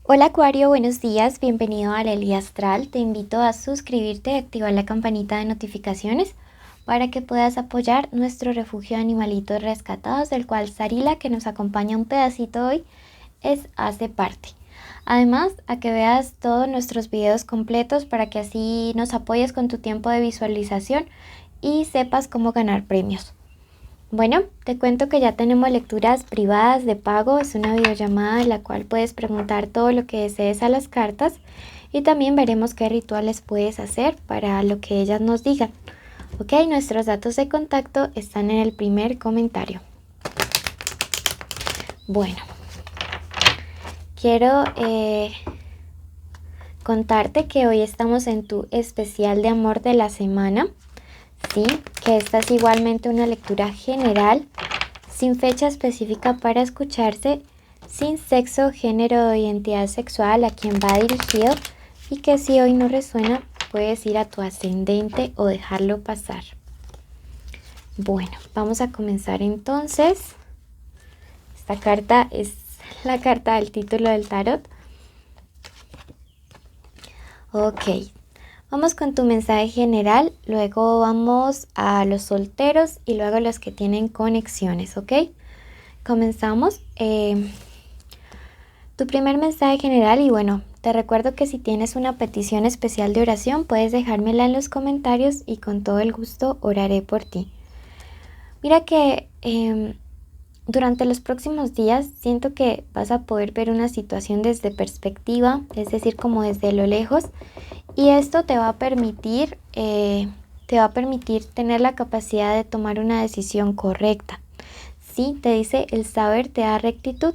Hola Acuario, buenos días, bienvenido a la Elía Astral. Te invito a suscribirte y activar la campanita de notificaciones para que puedas apoyar nuestro refugio de animalitos rescatados, del cual Sarila, que nos acompaña un pedacito hoy, hace parte. Además, a que veas todos nuestros videos completos para que así nos apoyes con tu tiempo de visualización y sepas cómo ganar premios. Bueno, te cuento que ya tenemos lecturas privadas de pago. Es una videollamada en la cual puedes preguntar todo lo que desees a las cartas y también veremos qué rituales puedes hacer para lo que ellas nos digan. Ok, nuestros datos de contacto están en el primer comentario. Bueno, quiero contarte que hoy estamos en tu especial de amor de la semana. Sí, que esta es igualmente una lectura general, sin fecha específica para escucharse, sin sexo, género o identidad sexual a quien va dirigido, y que si hoy no resuena puedes ir a tu ascendente o dejarlo pasar. Bueno, vamos a comenzar entonces. Esta carta es la carta del título del tarot. Ok, vamos con tu mensaje general, luego vamos a los solteros y luego los que tienen conexiones, ¿ok? Comenzamos. Tu primer mensaje general, y bueno, te recuerdo que si tienes una petición especial de oración puedes dejármela en los comentarios y con todo el gusto oraré por ti. Mira que durante los próximos días siento que vas a poder ver una situación desde perspectiva, es decir, como desde lo lejos, y esto te va a permitir tener la capacidad de tomar una decisión correcta. Sí, te dice el saber te da rectitud.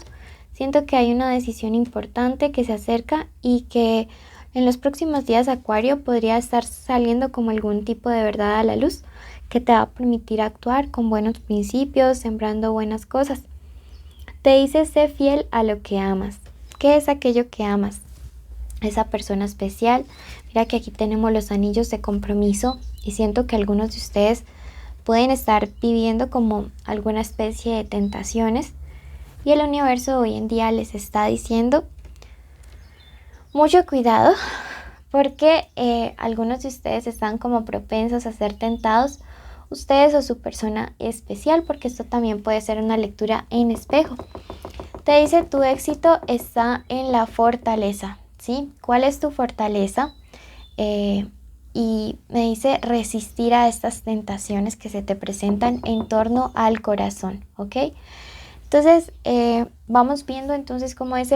Siento que hay una decisión importante que se acerca y que en los próximos días, Acuario, podría estar saliendo como algún tipo de verdad a la luz que te va a permitir actuar con buenos principios, sembrando buenas cosas. Te dice sé fiel a lo que amas. ¿Qué es aquello que amas? Esa persona especial. Mira que aquí tenemos los anillos de compromiso y siento que algunos de ustedes pueden estar viviendo como alguna especie de tentaciones y el universo hoy en día les está diciendo mucho cuidado porque algunos de ustedes están como propensos a ser tentados, ustedes o su persona especial, porque esto también puede ser una lectura en espejo. Te dice tu éxito está en la fortaleza, ¿sí? ¿Cuál es tu fortaleza? Y me dice resistir a estas tentaciones que se te presentan en torno al corazón, ¿ok? Entonces, vamos viendo entonces cómo es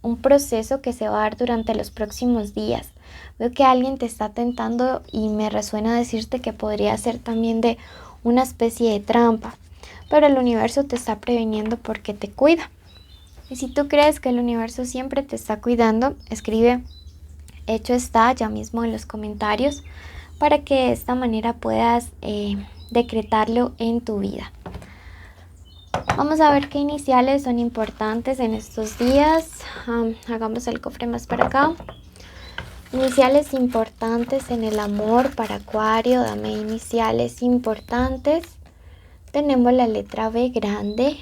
un proceso que se va a dar durante los próximos días. Veo que alguien te está tentando y me resuena decirte que podría ser también de una especie de trampa, pero el universo te está previniendo porque te cuida. Y si tú crees que el universo siempre te está cuidando, escribe hecho está ya mismo en los comentarios para que de esta manera puedas decretarlo en tu vida. Vamos a ver qué iniciales son importantes en estos días. Hagamos el cofre más para acá. Iniciales importantes en el amor para Acuario. Dame iniciales importantes. Tenemos la letra B grande,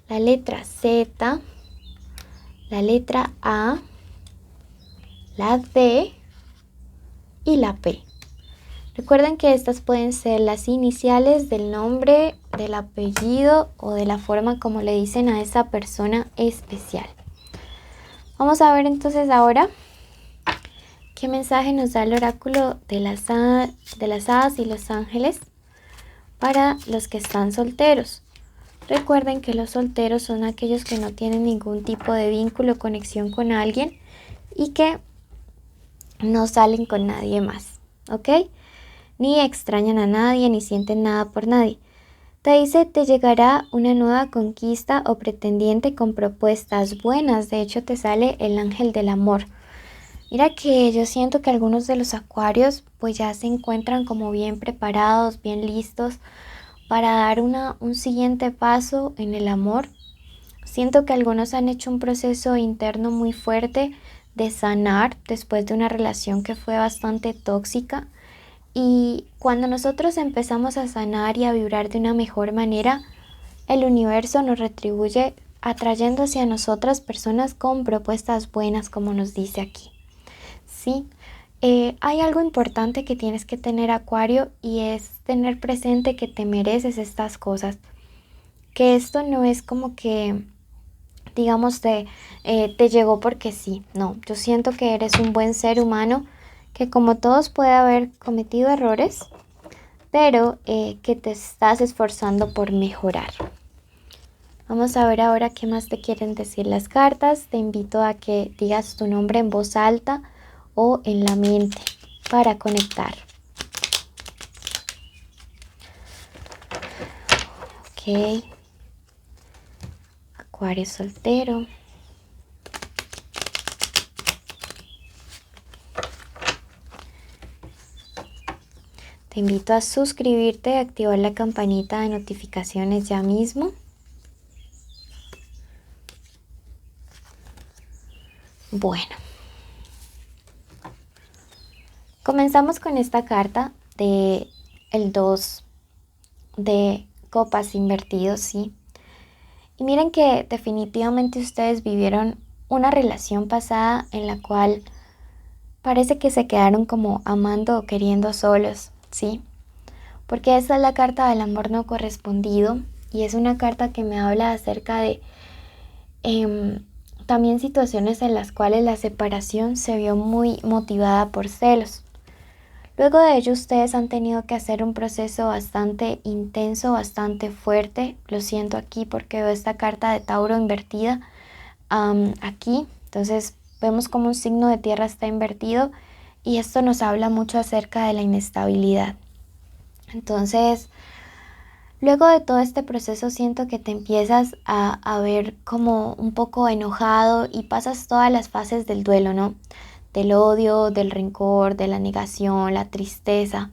la letra Z, la letra A, la D y la P. Recuerden que estas pueden ser las iniciales del nombre, del apellido o de la forma como le dicen a esa persona especial. Vamos a ver entonces ahora qué mensaje nos da el oráculo de las hadas y los ángeles para los que están solteros. Recuerden que los solteros son aquellos que no tienen ningún tipo de vínculo o conexión con alguien y que no salen con nadie más, ¿ok? Ni extrañan a nadie, ni sienten nada por nadie. Te dice, te llegará una nueva conquista o pretendiente con propuestas buenas. De hecho, te sale el ángel del amor. Mira que yo siento que algunos de los acuarios pues ya se encuentran como bien preparados, bien listos para dar un siguiente paso en el amor. Siento que algunos han hecho un proceso interno muy fuerte de sanar después de una relación que fue bastante tóxica. Y cuando nosotros empezamos a sanar y a vibrar de una mejor manera, el universo nos retribuye atrayendo hacia nosotras personas con propuestas buenas, como nos dice aquí. Sí, hay algo importante que tienes que tener, Acuario, y es tener presente que te mereces estas cosas. Que esto no es como que, digamos, te llegó porque sí. No, yo siento que eres un buen ser humano, que como todos puede haber cometido errores, pero que te estás esforzando por mejorar. Vamos a ver ahora qué más te quieren decir las cartas. Te invito a que digas tu nombre en voz alta o en la mente para conectar. Ok. Acuario soltero. Te invito a suscribirte y activar la campanita de notificaciones ya mismo. Bueno, comenzamos con esta carta de el 2 de copas invertidos, ¿sí? Y miren que definitivamente ustedes vivieron una relación pasada en la cual parece que se quedaron como amando o queriendo solos, ¿sí? Porque esta es la carta del amor no correspondido y es una carta que me habla acerca de también situaciones en las cuales la separación se vio muy motivada por celos. Luego de ello ustedes han tenido que hacer un proceso bastante intenso, bastante fuerte. Lo siento aquí porque veo esta carta de Tauro invertida aquí. Entonces vemos como un signo de tierra está invertido y esto nos habla mucho acerca de la inestabilidad. Entonces, luego de todo este proceso siento que te empiezas a ver como un poco enojado y pasas todas las fases del duelo, ¿no? Del odio, del rencor, de la negación, la tristeza.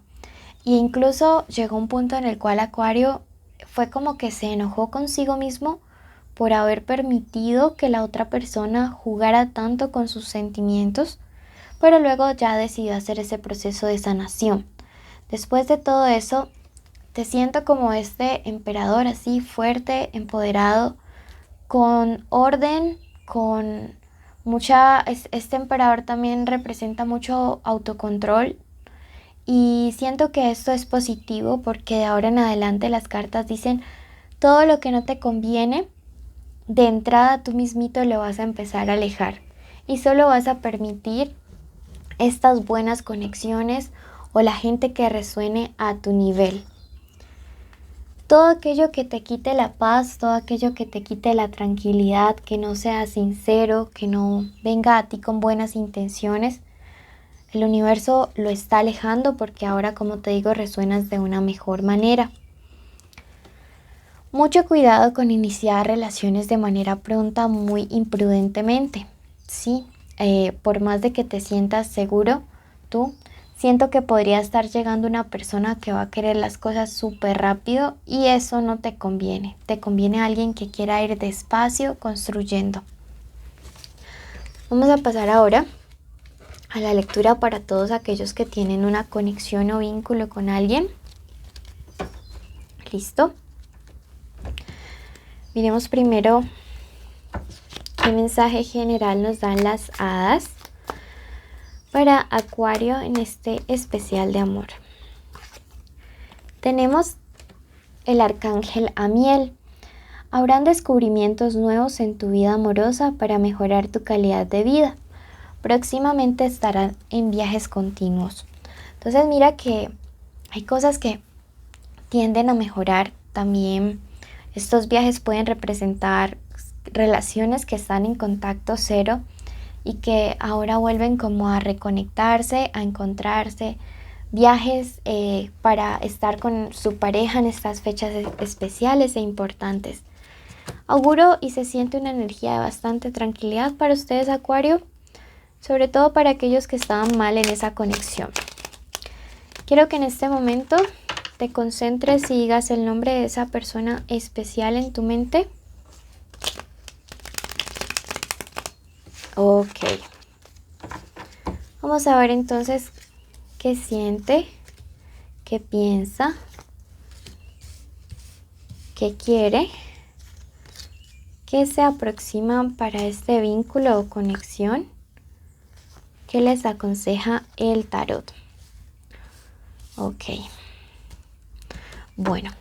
E incluso llegó un punto en el cual Acuario fue como que se enojó consigo mismo por haber permitido que la otra persona jugara tanto con sus sentimientos, pero luego ya decidió hacer ese proceso de sanación. Después de todo eso, te siento como este emperador así fuerte, empoderado, con orden, con este emperador también representa mucho autocontrol y siento que esto es positivo porque de ahora en adelante las cartas dicen todo lo que no te conviene, de entrada tú mismito lo vas a empezar a alejar y solo vas a permitir estas buenas conexiones o la gente que resuene a tu nivel. Todo aquello que te quite la paz, todo aquello que te quite la tranquilidad, que no sea sincero, que no venga a ti con buenas intenciones, el universo lo está alejando porque ahora, como te digo, resuenas de una mejor manera. Mucho cuidado con iniciar relaciones de manera pronta, muy imprudentemente. Sí, por más de que te sientas seguro, tú siento que podría estar llegando una persona que va a querer las cosas súper rápido y eso no te conviene. Te conviene alguien que quiera ir despacio construyendo. Vamos a pasar ahora a la lectura para todos aquellos que tienen una conexión o vínculo con alguien. ¿Listo? Miremos primero qué mensaje general nos dan las hadas para Acuario en este especial de amor. Tenemos el arcángel Amiel. Habrán descubrimientos nuevos en tu vida amorosa para mejorar tu calidad de vida. Próximamente estarán en viajes continuos. Entonces mira que hay cosas que tienden a mejorar. También estos viajes pueden representar relaciones que están en contacto cero y que ahora vuelven como a reconectarse, a encontrarse, viajes para estar con su pareja en estas fechas especiales e importantes. Auguro y se siente una energía de bastante tranquilidad para ustedes, Acuario, sobre todo para aquellos que estaban mal en esa conexión. Quiero que en este momento te concentres y digas el nombre de esa persona especial en tu mente. Ok. Vamos a ver entonces qué siente, qué piensa, qué quiere, ¿Qué se aproximan para este vínculo o conexión? ¿Qué les aconseja el tarot? Ok. Bueno,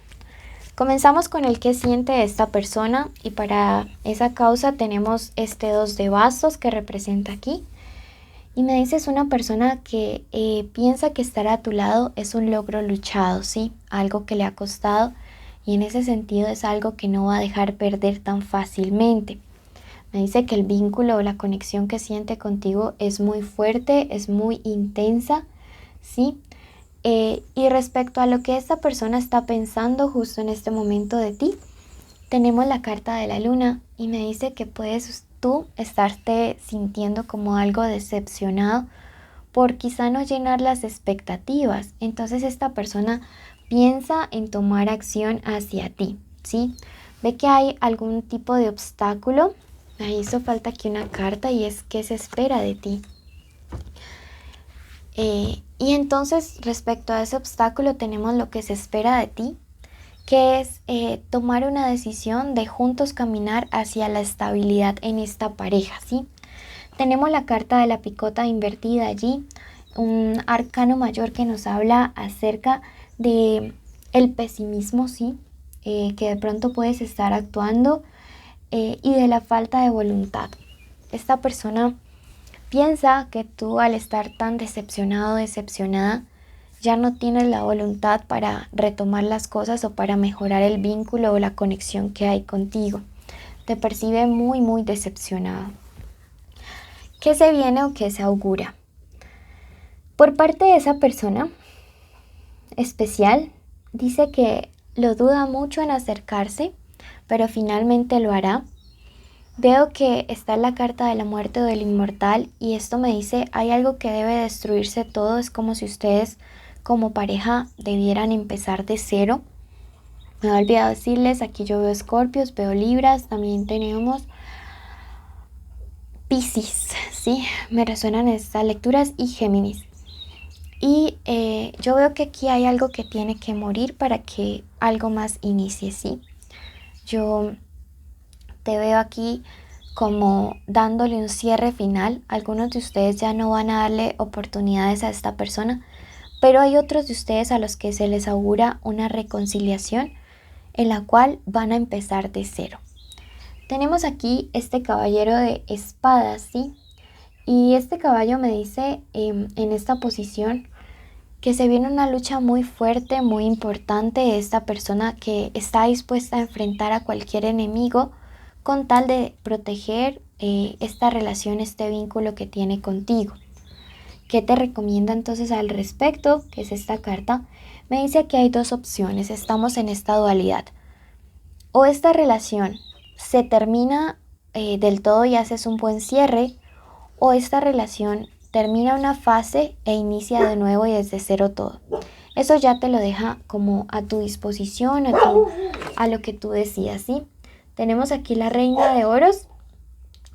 comenzamos con el que siente esta persona y para esa causa tenemos este 2 de bastos que representa aquí. Y me dices una persona que piensa que estar a tu lado es un logro luchado, ¿sí? Algo que le ha costado y en ese sentido es algo que no va a dejar perder tan fácilmente. Me dice que el vínculo o la conexión que siente contigo es muy fuerte, es muy intensa, ¿sí? Y respecto a lo que esta persona está pensando justo en este momento de ti, tenemos la carta de la luna y me dice que puedes tú estarte sintiendo como algo decepcionado por quizá no llenar las expectativas. Entonces esta persona piensa en tomar acción hacia ti, ¿sí? Ve que hay algún tipo de obstáculo. Ahí hizo falta aquí una carta y es ¿qué se espera de ti? Y entonces respecto a ese obstáculo tenemos lo que se espera de ti, que es tomar una decisión de juntos caminar hacia la estabilidad en esta pareja, ¿sí? Tenemos la carta de la picota invertida allí, un arcano mayor que nos habla acerca de el pesimismo, ¿sí? Que de pronto puedes estar actuando y de la falta de voluntad. Esta persona piensa que tú al estar tan decepcionado, decepcionada, ya no tienes la voluntad para retomar las cosas o para mejorar el vínculo o la conexión que hay contigo. Te percibe muy, muy decepcionado. ¿Qué se viene o qué se augura? Por parte de esa persona especial, dice que lo duda mucho en acercarse, pero finalmente lo hará. Veo que está la carta de la muerte o del inmortal y esto me dice hay algo que debe destruirse todo, es como si ustedes como pareja debieran empezar de cero. Me he olvidado decirles, aquí yo veo Escorpios, veo Libras, también tenemos Piscis, ¿sí? Me resuenan estas lecturas y Géminis. Y yo veo que aquí hay algo que tiene que morir para que algo más inicie, ¿sí? Yo te veo aquí como dándole un cierre final. Algunos de ustedes ya no van a darle oportunidades a esta persona, pero hay otros de ustedes a los que se les augura una reconciliación en la cual van a empezar de cero. Tenemos aquí este caballero de espadas, ¿sí? Y este caballo me dice en esta posición que se viene una lucha muy fuerte, muy importante de esta persona que está dispuesta a enfrentar a cualquier enemigo con tal de proteger esta relación, este vínculo que tiene contigo. ¿Qué te recomienda entonces al respecto? Que es esta carta. Me dice que hay dos opciones, estamos en esta dualidad. O esta relación se termina del todo y haces un buen cierre, o esta relación termina una fase e inicia de nuevo y desde cero todo. Eso ya te lo deja como a tu disposición, a lo que tú decidas, ¿sí? Tenemos aquí la reina de oros.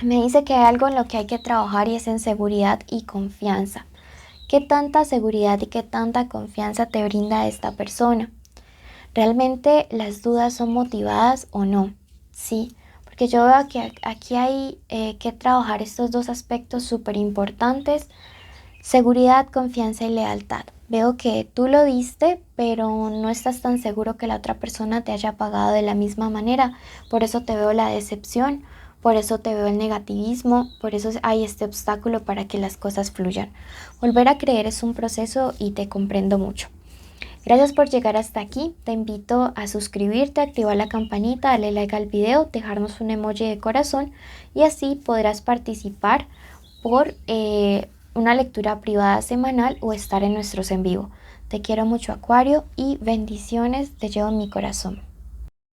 Me dice que hay algo en lo que hay que trabajar y es en seguridad y confianza. ¿Qué tanta seguridad y qué tanta confianza te brinda esta persona? ¿Realmente las dudas son motivadas o no? Sí, porque yo veo que aquí hay que trabajar estos dos aspectos súper importantes: seguridad, confianza y lealtad. Veo que tú lo diste, pero no estás tan seguro que la otra persona te haya pagado de la misma manera. Por eso te veo la decepción, por eso te veo el negativismo, por eso hay este obstáculo para que las cosas fluyan. Volver a creer es un proceso y te comprendo mucho. Gracias por llegar hasta aquí. Te invito a suscribirte, activar la campanita, darle like al video, dejarnos un emoji de corazón y así podrás participar por una lectura privada semanal o estar en nuestros en vivo. Te quiero mucho, Acuario, y bendiciones te llevo en mi corazón.